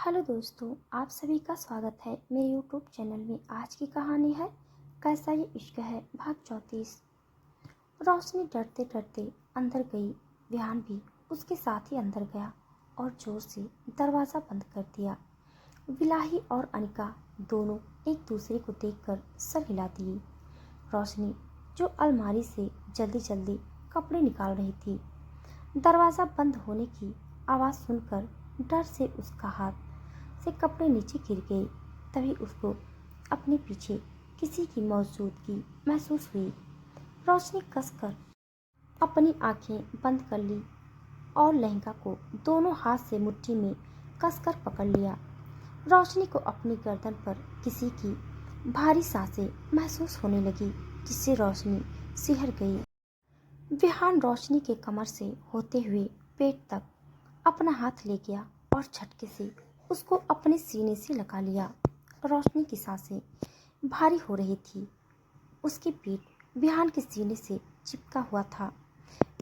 Hello दोस्तों, आप सभी का स्वागत है मेरे यूट्यूब चैनल में। आज की कहानी है कैसा ये इश्क है, भाग 34। रोशनी डरते डरते अंदर गई। विहान भी उसके साथ ही अंदर गया और जोर से दरवाज़ा बंद कर दिया। विलाही और अनिका दोनों एक दूसरे को देखकर सर हिला दिए। रोशनी जो अलमारी से जल्दी जल्दी कपड़े निकाल रही थी, दरवाज़ा बंद होने की आवाज़ सुनकर डर से उसका हाथ से कपड़े नीचे गिर गए। तभी उसको अपने पीछे किसी की मौजूदगी महसूस हुई। रोशनी कसकर अपनी आंखें बंद कर ली और लहंगा को दोनों हाथ से मुट्ठी में कसकर पकड़ लिया। रोशनी को अपनी गर्दन पर किसी की भारी सांसें महसूस होने लगी, जिससे रोशनी सिहर गई। विहान रोशनी के कमर से होते हुए पेट तक अपना हाथ ले गया और झटके से उसको अपने सीने से लगा लिया। रोशनी की सांसें भारी हो रही थी। उसकी पीठ विहान के सीने से चिपका हुआ था।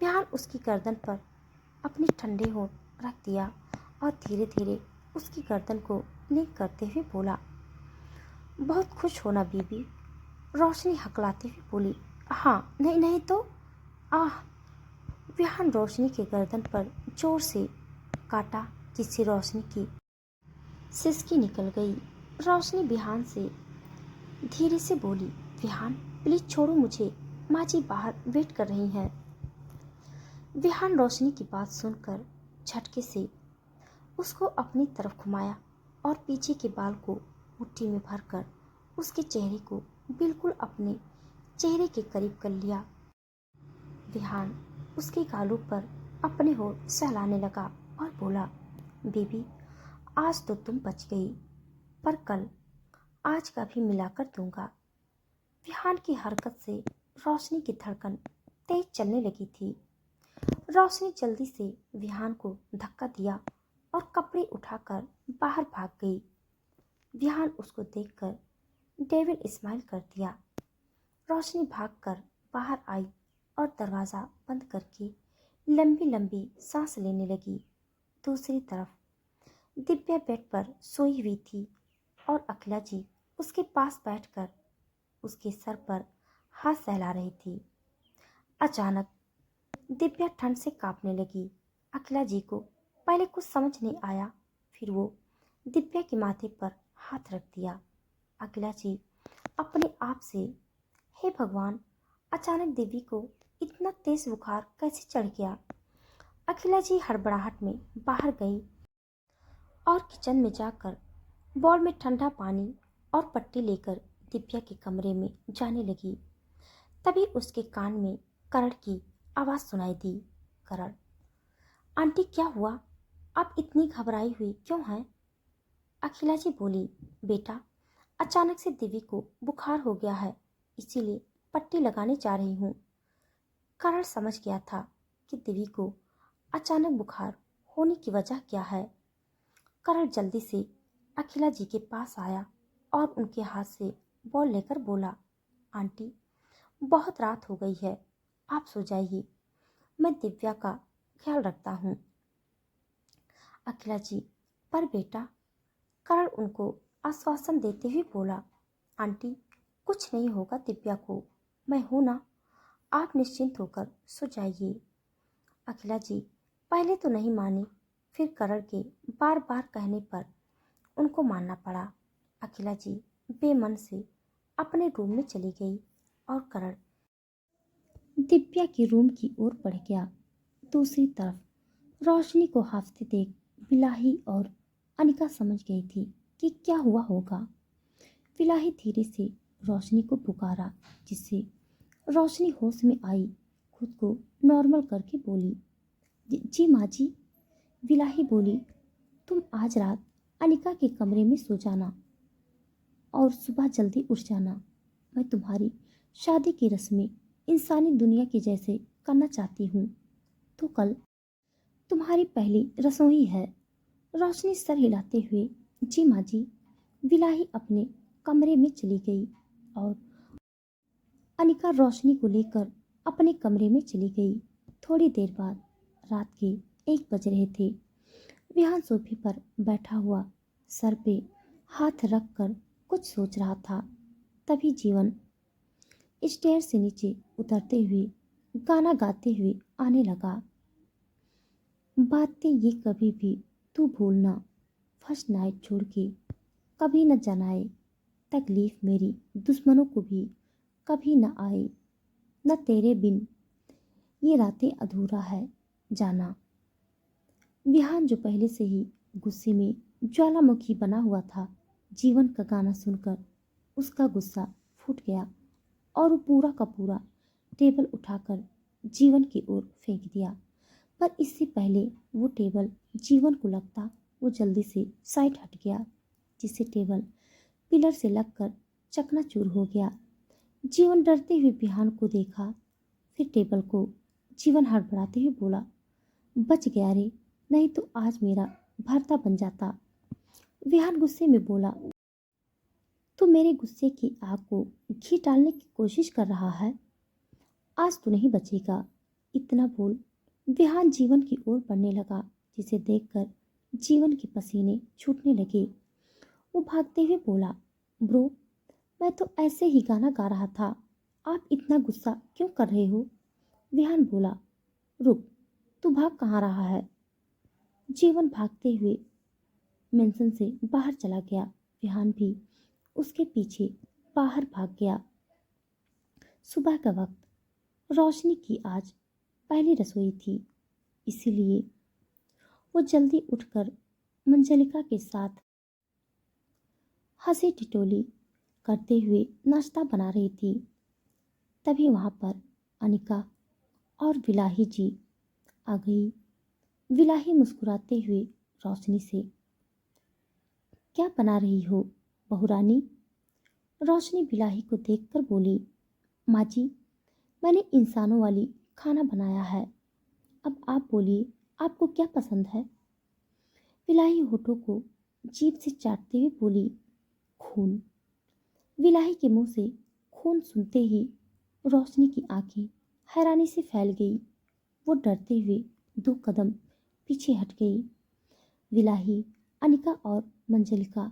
विहान उसकी गर्दन पर अपने ठंडे होंठ रख दिया और धीरे धीरे उसकी गर्दन को लिंक करते हुए बोला, बहुत खुश होना बीबी। रोशनी हकलाते हुए बोली, हाँ, नहीं नहीं तो। आह! विहान रोशनी के गर्दन पर जोर से काटा, जिससे रोशनी की सिसकी निकल गई। रोशनी विहान से धीरे से बोली, विहान प्लीज छोड़ो मुझे, माँ जी बाहर वेट कर रही हैं। विहान रोशनी की बात सुनकर झटके से उसको अपनी तरफ घुमाया और पीछे के बाल को मुट्ठी में भरकर उसके चेहरे को बिल्कुल अपने चेहरे के करीब कर लिया। विहान उसके गालों पर अपने होंठ सहलाने लगा और बोला, बेबी आज तो तुम बच गई, पर कल आज का भी मिलाकर दूंगा। विहान की हरकत से रोशनी की धड़कन तेज चलने लगी थी। रोशनी जल्दी से विहान को धक्का दिया और कपड़े उठाकर बाहर भाग गई। विहान उसको देखकर डेविल स्माइल कर दिया। रोशनी भागकर बाहर आई और दरवाज़ा बंद करके लंबी लंबी सांस लेने लगी। दूसरी तरफ दिव्या बेड पर सोई हुई थी और अखिला जी उसके पास बैठकर उसके सर पर हाथ सहला रही थी। अचानक दिव्या ठंड से कांपने लगी। अखिला जी को पहले कुछ समझ नहीं आया, फिर वो दिव्या के माथे पर हाथ रख दिया। अखिला जी अपने आप से, हे भगवान, अचानक देवी को इतना तेज बुखार कैसे चढ़ गया। अखिला जी हड़बड़ाहट में बाहर गई और किचन में जाकर बॉल में ठंडा पानी और पट्टी लेकर दिव्या के कमरे में जाने लगी। तभी उसके कान में करण की आवाज़ सुनाई दी। करण, आंटी क्या हुआ? आप इतनी घबराई हुई क्यों हैं? अखिला जी बोली, बेटा अचानक से दिव्या को बुखार हो गया है, इसीलिए पट्टी लगाने जा रही हूँ। करण समझ गया था कि दिव्या को अचानक बुखार होने की वजह क्या है। करण जल्दी से अखिला जी के पास आया और उनके हाथ से बॉल लेकर बोला, आंटी बहुत रात हो गई है, आप सो जाइए, मैं दिव्या का ख्याल रखता हूँ। अखिला जी, पर बेटा, करण उनको आश्वासन देते हुए बोला, आंटी कुछ नहीं होगा दिव्या को, मैं हूँ ना, आप निश्चिंत होकर सो जाइए। अखिला जी पहले तो नहीं मानी, फिर करण के बार बार कहने पर उनको मानना पड़ा। अखिला जी बेमन से अपने रूम में चली गई और करण दिव्या के रूम की ओर बढ़ गया। दूसरी तरफ रोशनी को हाफते देख बिलाही और अनिका समझ गई थी कि क्या हुआ होगा। बिलाही धीरे से रोशनी को पुकारा, जिससे रोशनी होश में आई, खुद को नॉर्मल करके बोली, जी माँ जी। बिलाही बोली, तुम आज रात अनिका के कमरे में सो जाना और सुबह जल्दी उठ जाना। मैं तुम्हारी शादी की रस्में इंसानी दुनिया की जैसे करना चाहती हूँ, तो कल तुम्हारी पहली रसोई है। रोशनी सर हिलाते हुए, जी माँ जी। बिलाही अपने कमरे में चली गई और अनिका रोशनी को लेकर अपने कमरे में चली गई। थोड़ी देर बाद रात के 1 बज रहे थे। विहान सोफे पर बैठा हुआ सर पे हाथ रख कर कुछ सोच रहा था। तभी जीवन स्टेयर से नीचे उतरते हुए गाना गाते हुए आने लगा। बातें ये कभी भी तू भूलना, फर्स्ट नाइट छोड़ के कभी न जनाए, तकलीफ मेरी दुश्मनों को भी कभी न आए, न तेरे बिन ये रातें अधूरा है जाना। विहान जो पहले से ही गुस्से में ज्वालामुखी बना हुआ था, जीवन का गाना सुनकर उसका गुस्सा फूट गया और वो पूरा का पूरा टेबल उठाकर जीवन की ओर फेंक दिया। पर इससे पहले वो टेबल जीवन को लगता, वो जल्दी से साइड हट गया, जिससे टेबल पिलर से लगकर चकनाचूर हो गया। जीवन डरते हुए विहान को देखा, फिर टेबल को जीवन हड़बड़ाते हुए बोला, बच गया रे, नहीं तो आज मेरा भरता बन जाता। विहान गुस्से में बोला, तू मेरे गुस्से की आग को घी डालने की कोशिश कर रहा है, आज तू नहीं बचेगा। इतना बोल विहान जीवन की ओर बढ़ने लगा, जिसे देखकर जीवन के पसीने छूटने लगे। वो भागते हुए बोला, ब्रो, मैं तो ऐसे ही गाना गा रहा था, आप इतना गुस्सा क्यों कर रहे हो? विहान बोला, रुक, तू भाग कहाँ रहा है? जीवन भागते हुए मेंशन से बाहर चला गया। विहान भी उसके पीछे बाहर भाग गया। सुबह का वक्त, रोशनी की आज पहली रसोई थी, इसीलिए वो जल्दी उठकर मंजलिका के साथ हंसी टिटोली करते हुए नाश्ता बना रही थी। तभी वहाँ पर अनिका और विलाही जी आ गई। विलाही मुस्कुराते हुए रोशनी से, क्या बना रही हो बहुरानी? रोशनी विलाही को देखकर बोली, माँ जी, मैंने इंसानों वाली खाना बनाया है, अब आप बोलिए आपको क्या पसंद है? विलाही होठों को जीभ से चाटते हुए बोली, खून। विलाही के मुंह से खून सुनते ही रोशनी की आंखें हैरानी से फैल गई। वो डरते हुए 2 कदम पीछे हट गई। विलाही, अनिका और मंजलिका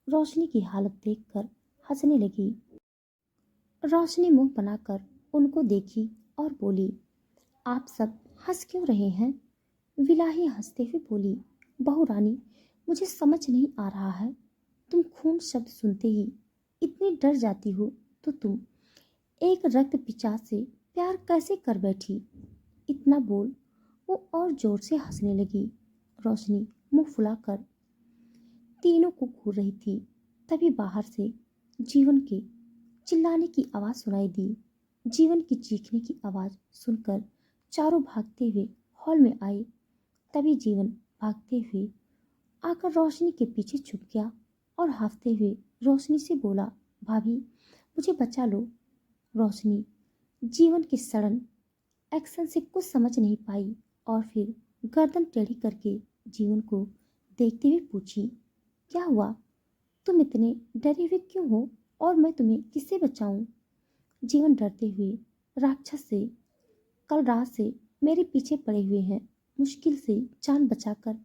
रोशनी की हालत देखकर हंसने लगी। रोशनी मुंह बनाकर उनको देखी और बोली, आप सब हंस क्यों रहे हैं? विलाही हंसते हुए बोली, बहू रानी, मुझे समझ नहीं आ रहा है, तुम खून शब्द सुनते ही इतनी डर जाती हो, तो तुम एक रक्त पिशाच से प्यार कैसे कर बैठी? इतना बोल वो और जोर से हंसने लगी। रोशनी मुंह फुलाकर तीनों को घूर रही थी। तभी बाहर से जीवन के चिल्लाने की आवाज़ सुनाई दी। जीवन की चीखने की आवाज़ सुनकर चारों भागते हुए हॉल में आए। तभी जीवन भागते हुए आकर रोशनी के पीछे छुप गया और हांफते हुए रोशनी से बोला, भाभी, मुझे बचा लो। रोशनी जीवन के सडन एक्शन से कुछ समझ नहीं पाई और फिर गर्दन टेढ़ी करके जीवन को देखते हुए पूछी, क्या हुआ? तुम इतने डरे हुए क्यों हो और मैं तुम्हें किससे बचाऊं? जीवन डरते हुए, राक्षस से कल रात से मेरे पीछे पड़े हुए हैं, मुश्किल से जान बचाकर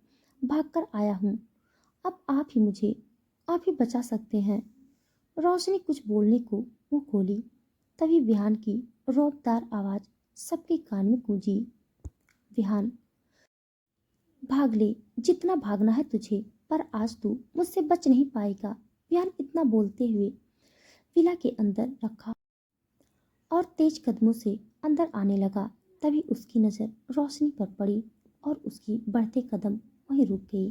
भागकर आया हूँ, अब आप ही बचा सकते हैं। रोशनी कुछ बोलने को मुंह खोली, तभी विहान की रौबदार आवाज़ सबके कान में गूंजी, विहान, भाग ले, जितना भागना है तुझे, पर आज तू मुझसे बच नहीं पाएगा। विहान इतना बोलते हुए विला के अंदर रखा और तेज कदमों से अंदर आने लगा। तभी उसकी नज़र रोशनी पर पड़ी और उसकी बढ़ते कदम वहीं रुक गई।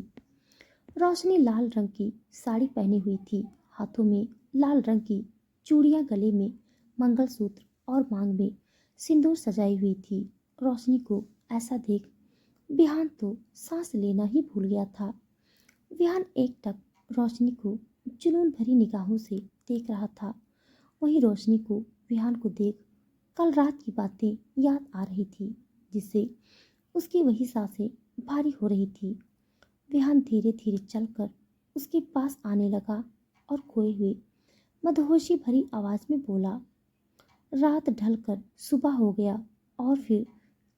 रोशनी लाल रंग की साड़ी पहनी हुई थी, हाथों में लाल रंग की चूड़ियां, गले में मंगलसूत्र और मांग में सिंदूर सजाई हुई थी। रोशनी को ऐसा देख विहान तो सांस लेना ही भूल गया था। विहान एकटक रोशनी को जुनून भरी निगाहों से देख रहा था। वहीं रोशनी को विहान को देख कल रात की बातें याद आ रही थी, जिससे उसकी वही सांसें भारी हो रही थी। विहान धीरे धीरे चलकर उसके पास आने लगा और खोए हुए मदहोशी भरी आवाज में बोला, रात ढलकर सुबह हो गया और फिर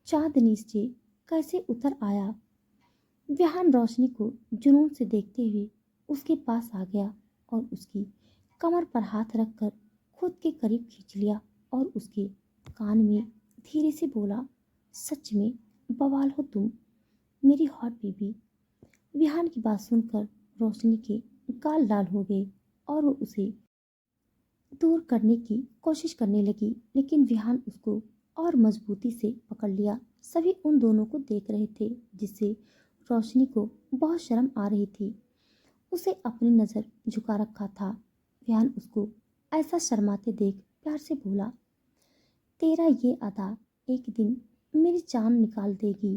चांद नीचे कैसे उतर आया? विहान रोशनी को जुनून से देखते हुए उसके पास आ गया और उसकी कमर पर हाथ रखकर खुद के करीब खींच लिया और उसके कान में धीरे से बोला, सच में बवाल हो तुम, मेरी हॉट बेबी। विहान की बात सुनकर रोशनी के गाल लाल हो गए और वो उसे दूर करने की कोशिश करने लगी, लेकिन विहान उसको और मजबूती से पकड़ लिया। सभी उन दोनों को देख रहे थे, जिससे रोशनी को बहुत शर्म आ रही थी। उसे अपनी नज़र झुका रखा था। विहान उसको ऐसा शर्माते देख प्यार से बोला, तेरा ये अदा एक दिन मेरी जान निकाल देगी।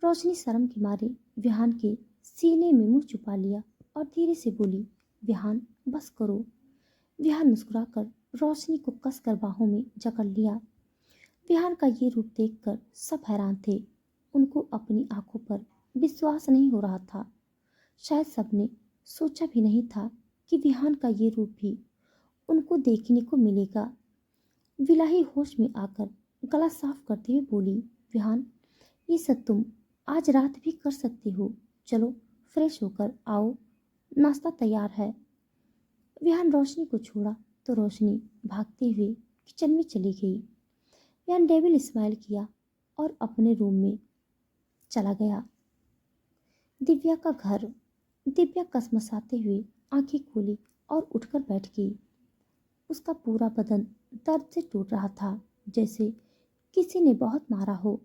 रोशनी शर्म के मारे विहान के सीने में मुंह छुपा लिया और धीरे से बोली, विहान बस करो। विहान मुस्कुराकर रोशनी को कसकर बाहों में जकड़ लिया। विहान का ये रूप देखकर सब हैरान थे। उनको अपनी आंखों पर विश्वास नहीं हो रहा था। शायद सबने सोचा भी नहीं था कि विहान का ये रूप भी उनको देखने को मिलेगा। विलाही होश में आकर गला साफ करते हुए बोली, विहान ये सब तुम आज रात भी कर सकते हो। चलो फ्रेश होकर आओ, नाश्ता तैयार है। विहान रोशनी को छोड़ा तो रोशनी भागते हुए किचन में चली गई। विहान डेविल स्माइल किया और अपने रूम में चला गया। दिव्या का घर। दिव्या कसमसाते हुए आंखें खोली और उठकर बैठ गई। उसका पूरा बदन दर्द से टूट रहा था, जैसे किसी ने बहुत मारा हो।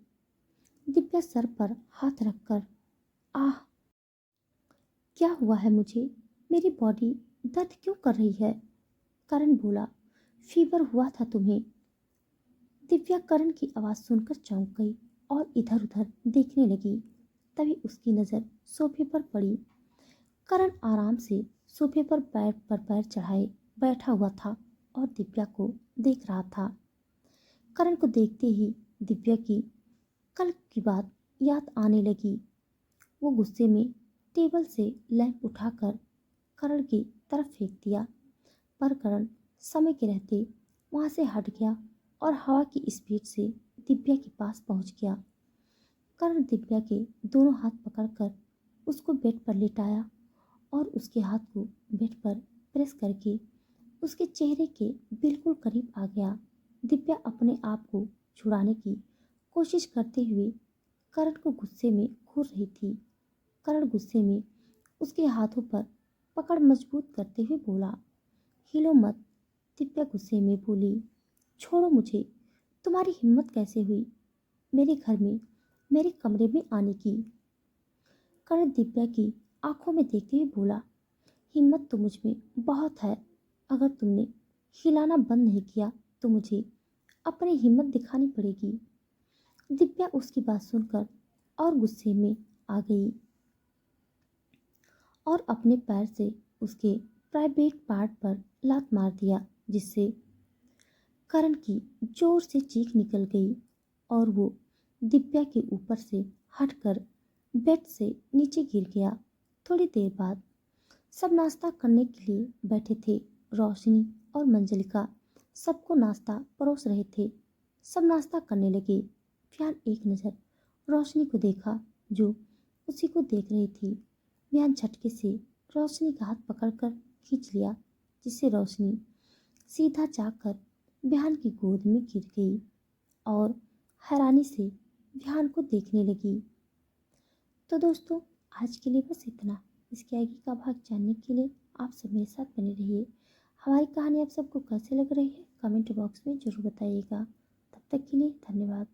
दिव्या सर पर हाथ रखकर, आह क्या हुआ है मुझे, मेरी बॉडी दर्द क्यों कर रही है। करण बोला, फीवर हुआ था तुम्हें। दिव्या करण की आवाज़ सुनकर चौंक गई और इधर उधर देखने लगी। तभी उसकी नज़र सोफे पर पड़ी। करण आराम से सोफे पर पैर चढ़ाए बैठा हुआ था और दिव्या को देख रहा था। करण को देखते ही दिव्या की कल की बात याद आने लगी। वो गुस्से में टेबल से लैंप उठाकर करण की तरफ फेंक दिया, पर करण समय के रहते वहां से हट गया और हवा की स्पीड से दिव्या के पास पहुंच गया। करण दिव्या के दोनों हाथ पकड़कर उसको बेड पर लिटाया और उसके हाथ को बेड पर प्रेस करके उसके चेहरे के बिल्कुल करीब आ गया। दिव्या अपने आप को छुड़ाने की कोशिश करते हुए करण को गुस्से में घूर रही थी। करण गुस्से में उसके हाथों पर पकड़ मजबूत करते हुए बोला, हिलो मत। दिव्या गुस्से में बोली, छोड़ो मुझे, तुम्हारी हिम्मत कैसे हुई मेरे घर में, मेरे कमरे में आने की। करण दिव्या की आंखों में देखते हुए बोला, हिम्मत तो मुझ में बहुत है। अगर तुमने हिलाना बंद नहीं किया तो मुझे अपनी हिम्मत दिखानी पड़ेगी। दिव्या उसकी बात सुनकर और गुस्से में आ गई और अपने पैर से उसके प्राइवेट पार्ट पर लात मार दिया, जिससे करण की जोर से चीख निकल गई और वो दिव्या के ऊपर से हटकर बेड से नीचे गिर गया। थोड़ी देर बाद सब नाश्ता करने के लिए बैठे थे। रोशनी और मंजलिका सबको नाश्ता परोस रहे थे। सब नाश्ता करने लगे। विहान एक नज़र रोशनी को देखा जो उसी को देख रही थी। विहान झटके से रोशनी का हाथ पकड़कर खींच लिया, जिससे रोशनी सीधा जाकर विहान की गोद में गिर गई और हैरानी से विहान को देखने लगी। तो दोस्तों, आज के लिए बस इतना। इसके आगे का भाग जानने के लिए आप सब मेरे साथ बने रहिए। हमारी कहानी आप सबको कैसे लग रही है कमेंट बॉक्स में ज़रूर बताइएगा। तब तक के लिए धन्यवाद।